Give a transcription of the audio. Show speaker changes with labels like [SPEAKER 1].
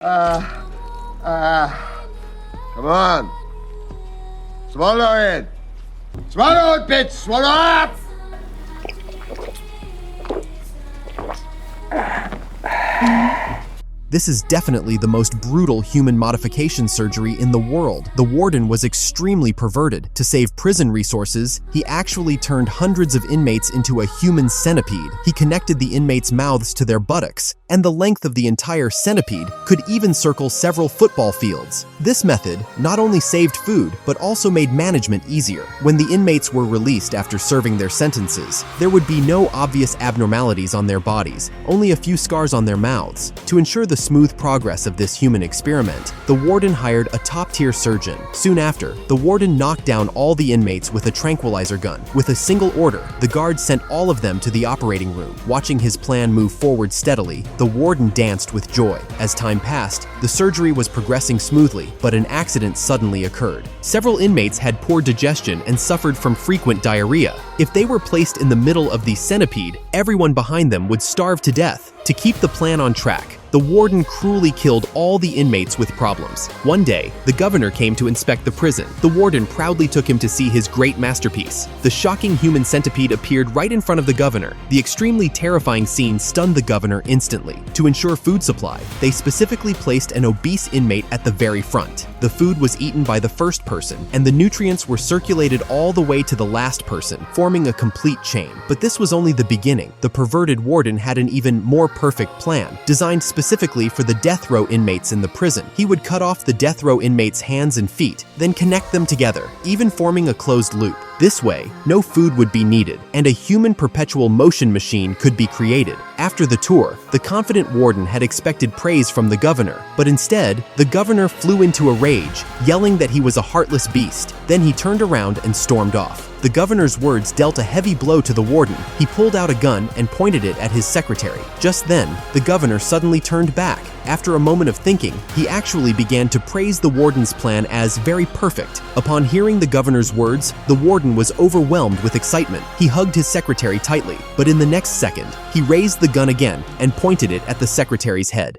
[SPEAKER 1] Come on. Swallow it. Swallow it, bitch. Swallow up.
[SPEAKER 2] This is definitely the most brutal human modification surgery in the world. The warden was extremely perverted. To save prison resources, he actually turned hundreds of inmates into a human centipede. He connected the inmates' mouths to their buttocks, and the length of the entire centipede could even circle several football fields. This method not only saved food, but also made management easier. When the inmates were released after serving their sentences, there would be no obvious abnormalities on their bodies, only a few scars on their mouths. To ensure the smooth progress of this human experiment, the warden hired a top-tier surgeon. Soon after, the warden knocked down all the inmates with a tranquilizer gun. With a single order, the guard sent all of them to the operating room. Watching his plan move forward steadily, the warden danced with joy. As time passed, the surgery was progressing smoothly, but an accident suddenly occurred. Several inmates had poor digestion and suffered from frequent diarrhea. If they were placed in the middle of the centipede, everyone behind them would starve to death. To keep the plan on track, the warden cruelly killed all the inmates with problems. One day, the governor came to inspect the prison. The warden proudly took him to see his great masterpiece. The shocking human centipede appeared right in front of the governor. The extremely terrifying scene stunned the governor instantly. To ensure food supply, they specifically placed an obese inmate at the very front. The food was eaten by the first person, and the nutrients were circulated all the way to the last person, forming a complete chain. But this was only the beginning. The perverted warden had an even more perfect plan, designed specifically for the death row inmates in the prison. He would cut off the death row inmates' hands and feet, then connect them together, even forming a closed loop. This way, no food would be needed, and a human perpetual motion machine could be created. After the tour, the confident warden had expected praise from the governor, but instead, the governor flew into a rage, yelling that he was a heartless beast. Then he turned around and stormed off. The governor's words dealt a heavy blow to the warden. He pulled out a gun and pointed it at his secretary. Just then, the governor suddenly turned back. After a moment of thinking, he actually began to praise the warden's plan as very perfect. Upon hearing the governor's words, the warden was overwhelmed with excitement. He hugged his secretary tightly, but in the next second, he raised the gun again and pointed it at the secretary's head.